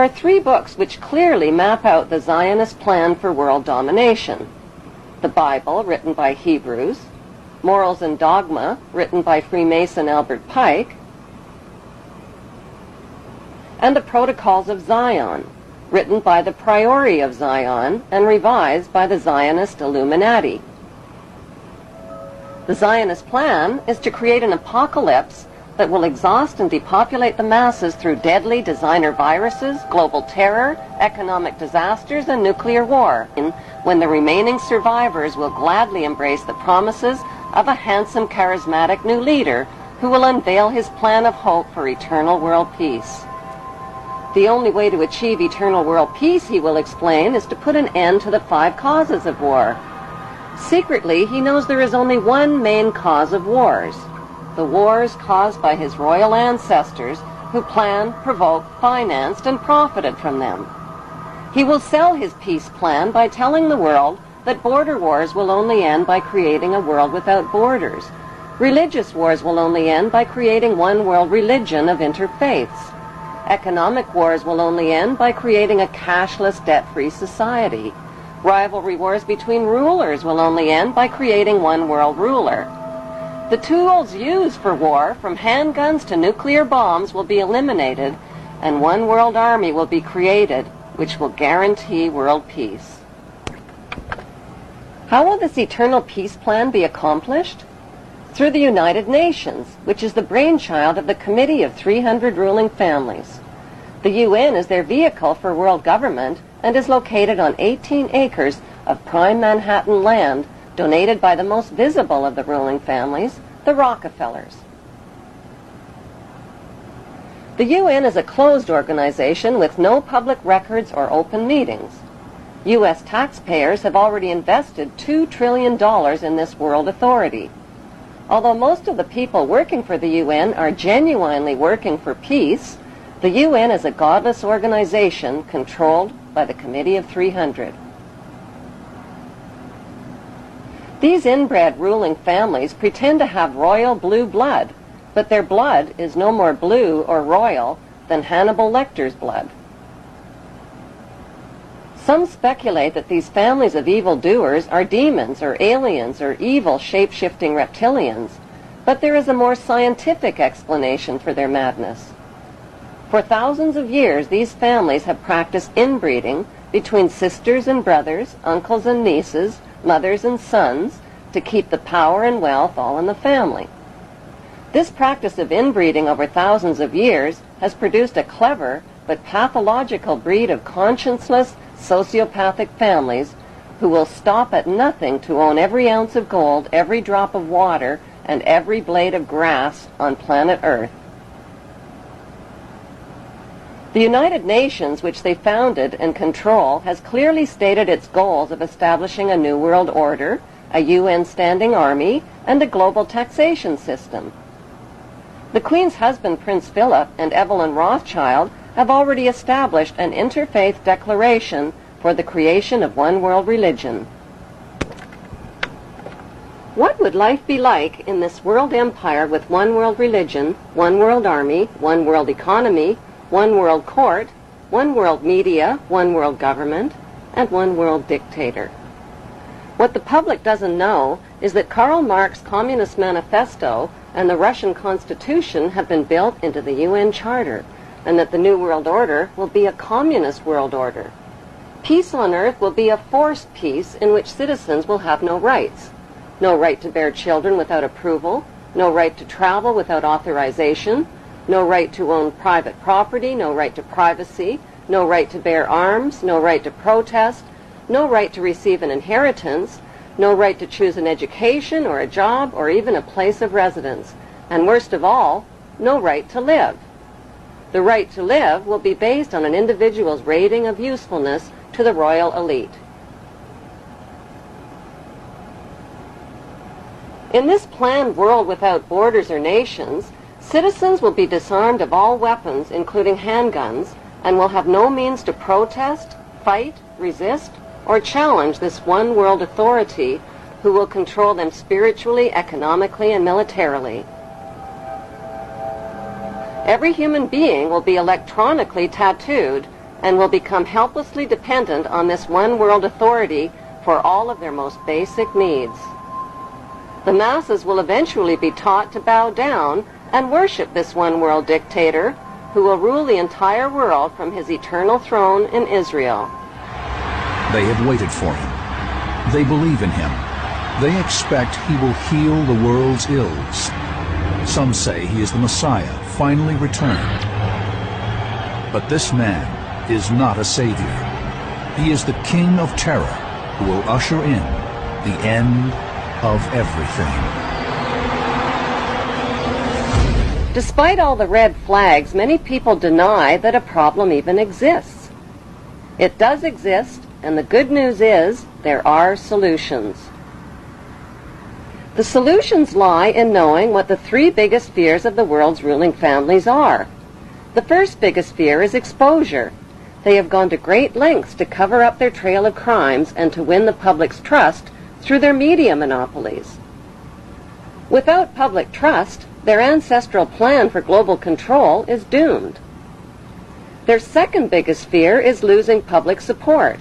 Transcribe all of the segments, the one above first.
are three books which clearly map out the Zionist plan for world domination. The Bible, written by Hebrews, Morals and Dogma, written by Freemason Albert Pike, and the Protocols of Zion, written by the Priori of Zion and revised by the Zionist Illuminati. The Zionist plan is to create an apocalypse that will exhaust and depopulate the masses through deadly designer viruses, global terror, economic disasters, and nuclear war, when the remaining survivors will gladly embrace the promises of a handsome, charismatic new leader who will unveil his plan of hope for eternal world peace. The only way to achieve eternal world peace, he will explain, is to put an end to the 5 causes of war. Secretly, he knows there is only one main cause of wars: the wars caused by his royal ancestors who planned, provoked, financed, and profited from them. He will sell his peace plan by telling the world that border wars will only end by creating a world without borders. Religious wars will only end by creating one world religion of interfaiths. Economic wars will only end by creating a cashless, debt-free society. Rivalry wars between rulers will only end by creating one world ruler. The tools used for war, from handguns to nuclear bombs, will be eliminated, and one world army will be created, which will guarantee world peace. How will this eternal peace plan be accomplished? Through the United Nations, which is the brainchild of the Committee of 300 ruling families. The UN is their vehicle for world government and is located on 18 acres of prime Manhattan land donated by the most visible of the ruling families, the Rockefellers. The UN is a closed organization with no public records or open meetings. U.S. taxpayers have already invested $2 trillion in this world authority. Although most of the people working for the UN are genuinely working for peace, the UN is a godless organization controlled by the Committee of 300. These inbred ruling families pretend to have royal blue blood, but their blood is no more blue or royal than Hannibal Lecter's blood. Some speculate that these families of evildoers are demons or aliens or evil shape-shifting reptilians, but there is a more scientific explanation for their madness. For thousands of years, these families have practiced inbreeding between sisters and brothers, uncles and nieces, mothers and sons, to keep the power and wealth all in the family. This practice of inbreeding over thousands of years has produced a clever but pathological breed of conscienceless, sociopathic families who will stop at nothing to own every ounce of gold, every drop of water, and every blade of grass on planet Earth. The United Nations, which they founded and control, has clearly stated its goals of establishing a new world order, a UN standing army, and a global taxation system. The Queen's husband, Prince Philip, and Evelyn Rothschild have already established an interfaith declaration for the creation of one world religion. What would life be like in this world empire with one world religion, one world army, one world economy, one world court, one world media, one world government, and one world dictator? What the public doesn't know is that Karl Marx's Communist Manifesto and the Russian Constitution have been built into the UN Charter, and that the New World Order will be a communist world order. Peace on earth will be a forced peace in which citizens will have no rights. No right to bear children without approval, no right to travel without authorization, no right to own private property, no right to privacy, no right to bear arms, no right to protest, no right to receive an inheritance, no right to choose an education or a job or even a place of residence, and worst of all, no right to live. The right to live will be based on an individual's rating of usefulness to the royal elite. In this planned world without borders or nations, citizens will be disarmed of all weapons, including handguns, and will have no means to protest, fight, resist, or challenge this one world authority who will control them spiritually, economically, and militarily. Every human being will be electronically tattooed, and will become helplessly dependent on this one world authority for all of their most basic needs. The masses will eventually be taught to bow down and worship this one world dictator who will rule the entire world from his eternal throne in Israel. They have waited for him. They believe in him. They expect he will heal the world's ills. Some say he is the Messiah, finally returned. But this man is not a savior. He is the king of terror who will usher in the end of everything. Despite all the red flags, many people deny that a problem even exists. It does exist, and the good news is there are solutions. The solutions lie in knowing what the three biggest fears of the world's ruling families are. The first biggest fear is exposure. They have gone to great lengths to cover up their trail of crimes and to win the public's trust through their media monopolies. Without public trust, their ancestral plan for global control is doomed. Their second biggest fear is losing public support.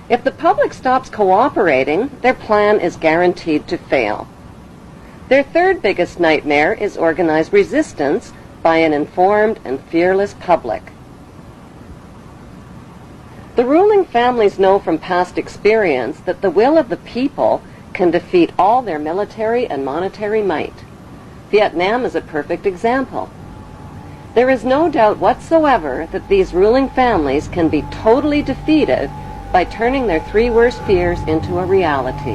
If the public stops cooperating, their plan is guaranteed to fail. Their third biggest nightmare is organized resistance by an informed and fearless public. The ruling families know from past experience that the will of the people can defeat all their military and monetary might. Vietnam is a perfect example. There is no doubt whatsoever that these ruling families can be totally defeated by turning their three worst fears into a reality.